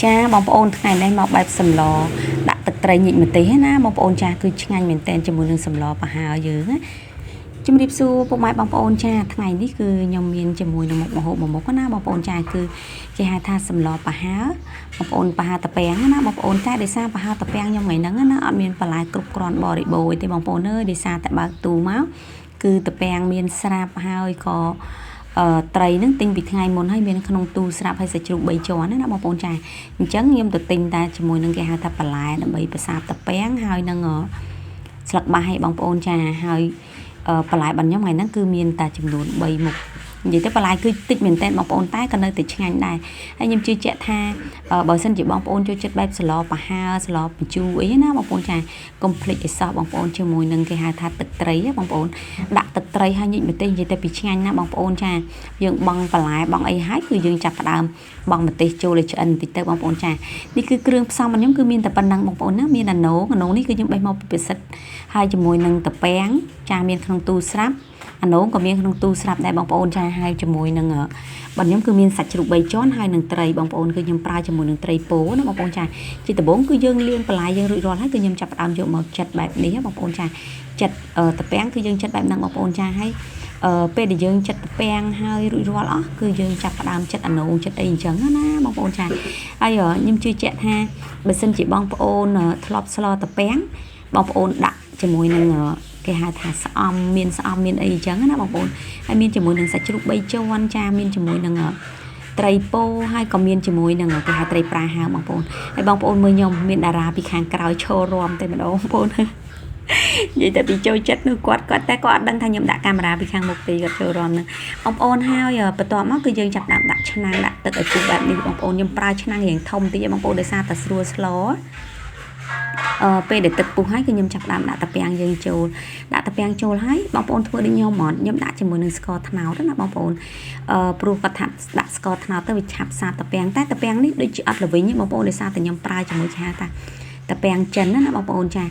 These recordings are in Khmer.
ចាបងប្អូនថ្ងៃនេះមកបែបសម្លដាក់ទឹកត្រីញិចម្ទេសណាបងប្អូនចាគឺឆ្ងាញ់មែនតែនជាមួយនឹងសម្លប្រហើរយើងណាជំរាបសួរពុកម៉ែបងប្អូនចាថ្ងៃនេះគឺខ្ញុំមានជាមួយនឹងមុខម្ហូបមួយមុខណាបងប្អូនចាគឺគេហៅថាសម្លប្រហើរបងប្អូនប្រហើរតាពាំងណាបងប្អូនតែដោយសារប្រហើរតាពាំងខ្ញុំថ្ងៃហ្នឹងណាអត់មានបន្លែគ្រប់គ្រាន់បរិបូរទេបងប្អូនអើយដោយសារតែបើកទូមកគឺតាពាំងមានស្រាប់ហើយក៏ត្រីនឹងទិញពីថ្ងៃមុនហើយមានក្នុងទូស្រាប់ហើយសាច់ជ្រូក3ជាន់ណាបងប្អូនចាអញ្ចឹងខ្ញុំទៅទិញតែជាមួយនឹងគេហៅថាបន្លែដើម្បីប្រសាទតាពាំងហើយនឹងស្លឹកបាសឲ្យបងប្អូនចាហើយបន្លែរបស់ខ្ញុំថ្ងៃហ្នឹងគឺមានតែចំនួន3មុខនិយាយទៅបន្លែគឺតិចមែនតើបងប្អូនតែក៏នៅតែឆ្ងាញ់ដែរហើយខ្ញុំជឿជាក់ថាបើសិនជាបងប្អូនចូលចិត្តបែបស្លប្រហើរស្លបញ្ជូរអីណាបងប្អូនចាកុំភ្លេចឲ្យសោះបងប្អូនជាមួយនឹងគេហៅថាទឹកត្រីបងប្អូនដាក់ទឹកត្រីហើយញិចម្ទេសនិយាយទៅពីឆ្ងាញ់ណាបងប្អូនចាយើងបង់បន្លែបង់អីហើយគឺយើងចាប់ផ្ដើមបង់ម្ទេសចូលឲ្យឆ្អិនបន្តិចទៅបងប្អូនចានេះគឺគ្រឿងផ្សំរបស់ខ្ញុំគឺមានតែប៉ុណ្ណឹងបងប្អូនណាមានអាណូនេះគឺខ្ញុំបេះមកពីពិសិដ្ឋហើយជាមួយនឹងតាពាំងចាមានក្នុងទូស្រាប់អាណូក៏មានក្នុងទូស្រាប់ដែរបងប្អូនចាហើយជាមួយនឹងបងខ្ញុំគឺមានសាច់ជ្រូក3ជាន់ហើយនឹងត្រីបងប្អូនគឺខ្ញុំប្រើជាមួយនឹងត្រីពោណាបងប្អូនចាជាដំបូងគឺយើងលាងបន្លែយើងរួចរាល់ហើយគឺខ្ញុំចាប់ផ្ដើមយកមកចិតបែបនេះបងប្អូនចាចិតតាពាំងគឺយើងចិតបែបហ្នឹងបងប្អូនចាហើយពេលដែលយើងចិតតាពាំងហើយរួចរាល់អស់គឺយើងចាប់ផ្ដើមចិតអាណូចិតអីអញ្ចឹងណាបងប្អូនចាហើយខ្ញុំជឿជាក់ថាបើសិនជាបងប្អូនធ្លាប់ស្លតាពាំងបងប្អូនដាក់ជាមួយនឹងគេហៅថាស្អំមានអីអញ្ចឹងណាបងប្អូនហើយមានជាមួយនឹងសាច់ជ្រូក3ជាន់ចាមានជាមួយនឹងត្រីពោហើយក៏មានជាមួយនឹងគេហៅត្រីប្រាហើបងប្អូនហើយបងប្អូនមើលខ្ញុំមានតារាពីខាងក្រោយឈររំតែម្ដងបងប្អូននិយាយតែពីចូលចិត្តនោះគាត់តែគាត់អត់ដឹងថាខ្ញុំដាក់កាមេរ៉ាពីខាងមុខទេគាត់ចូលរំហ្នឹងបងប្អូនហើយបន្ទាប់មកគឺយើងចាប់ដាក់ឆ្នាំងដាក់ទឹកឲ្យពុះបែបនេះបងប្អូនខ្ញុំប្រើឆ្នាំងរៀងធំតិចបងប្អូនដោយសារតែស្រួលស្លពេលដែលទឹកពុះហើយគឺខ្ញុំចាប់ផ្ដើមដាក់តាពាំងយើងចូលដាក់តាពាំងចូលហើយបងប្អូនធ្វើដូចខ្ញុំហ្មងខ្ញុំដាក់ជាមួយនឹងស្ករត្នោតណាបងប្អូនព្រោះគាត់ថាដាក់ស្ករត្នោតទៅវាឆាប់សាបតាពាំងតែតាពាំងនេះដូចជាអត់ល្វីងទេបងប្អូនដោយសារតែខ្ញុំប្រើជាមួយឆាតាពាំងចិនណាបងប្អូនចា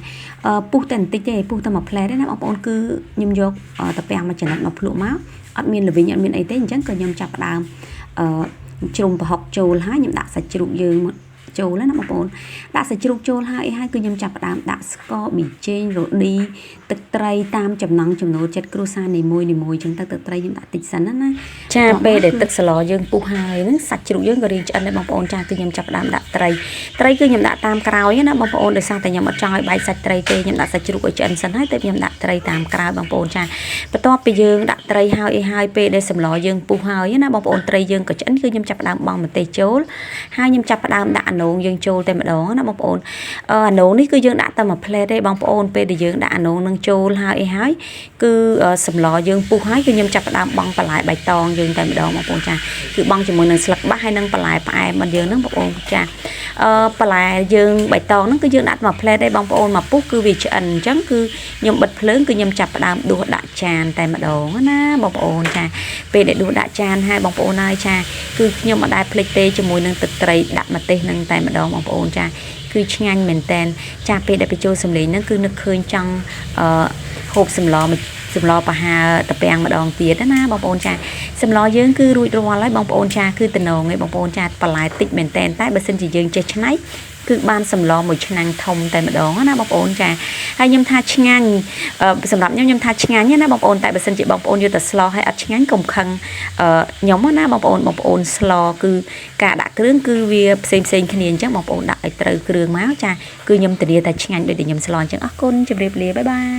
ពុះតែបន្តិចទេពុះតែមួយផ្លែទេណាបងប្អូនគឺខ្ញុំយកតាពាំងមកចំណិតមកភ្លក់មកអត់មានល្វីងអត់មានអីទេអញ្ចឹងក៏ខ្ញុំចាប់ផ្ដើមជ្រុំប្រហុកចូលហើយខ្ញុំដាក់សាច់ជ្រូកយើងចូលណាបងប្អូនដាក់សាច់ជ្រូកចូលហើយគឺខ្ញុំចាប់ផ្ដើមដាក់ស្ករប៊ីចេងរ៉ូឌីទឹកត្រីតាមចំណង់ចំណូលចិត្តគ្រួសារនីមួយអញ្ចឹងទឹកត្រីខ្ញុំដាក់តិចសិនណាចាពេលដែលទឹកស្លយើងពុះហើយហ្នឹងសាច់ជ្រូកយើងក៏រីងឆ្អិនដែរបងប្អូនចាគឺខ្ញុំចាប់ផ្ដើមដាក់ត្រីគឺខ្ញុំដាក់តាមក្រោយណាបងប្អូនដោយសារតែខ្ញុំអត់ចង់ឲ្យបែកសាច់ត្រីទេខ្ញុំដាក់សាច់ជ្រូកឲ្យឆ្អិនសិនហើយទើបខ្ញុំដាក់ត្រីតាមក្រោយបងប្អូនចាបន្ទាប់ពីយើងដាក់ត្រីហើយពេលដែលសម្លយើងពុះហើយណាបងប្អូនត្រីយើងក៏ឆ្អិនគឺខ្ញុំចាប់ផ្ដើមបង់ម្ទេសចូលហើយខ្ញុំចាប់ផ្ដើមដាក់អាណូយើងចូលតែម្ដងណាបងប្អូនអាណូនេះគឺយើងដាក់តែមួយផ្លែទេបងប្អូនពេលដែលយើងដាក់អាណូនឹងចូលហើយគឺសម្លយើងពុះហើយគឺខ្ញុំចាប់ផ្ដើមបង់បន្លែបៃតងយើងតែម្ដងបងប្អូនចាគឺបង់ជាមួយនឹងស្លឹកបាសហើយនឹងបន្លែផ្អែមរបស់យើងហ្នឹងបងប្អូនចាបន្លែយើងបៃតងហ្នឹងគឺយើងដាក់មួយផ្លែទេបងប្អូនមកពុះគឺវាឆ្អិនអញ្ចឹងគឺខ្ញុំបិទភ្លើងគឺខ្ញុំចាប់ផ្ដើមដួសដាក់ចានតែម្ដងណាបងប្អូនចាពេលដែលដួសដាក់ចានហើយបងប្អូនហើយចាគឺខ្ញុំមិនដែលភ្លេចទេជាមួយនឹងទឹកត្រីដាក់ម្ទេសនឹងតែម្ដងបងប្អូនចាគឺឆ្ងាញ់មែនតែនចាពេលដែលបញ្ចូលសម្លេងហ្នឹងគឺនឹកឃើញចង់ហូបសម្លប្រហើរតាពាំងម្ដងទៀតណាបងប្អូនចាសម្លយើងគឺរួចរាល់ហើយបងប្អូនចាគឺតំណងឯងបងប្អូនចាបន្លែតិចមែនតែនតែបើសិនជាយើងចេះច្នៃគឺបានសម្លមួយឆ្នាំងធំតែម្ដងណាបងប្អូនចាហើយខ្ញុំថាឆ្ងាញ់សម្រាប់ខ្ញុំថាឆ្ងាញ់ណាបងប្អូនតែបើសិនជាបងប្អូនយកតែស្លឲ្យអត់ឆ្ងាញ់កុំខឹងខ្ញុំណាបងប្អូនស្លគឺការដាក់គ្រឿងគឺវាផ្សេងគ្នាអញ្ចឹងបងប្អូនដាក់ឲ្យត្រូវគ្រឿងមកចាគឺខ្ញុំធានាថាឆ្ងាញ់ដូចតែខ្ញុំស្លអញ្ចឹងអរគុណជម្រាបលាបាយបាយ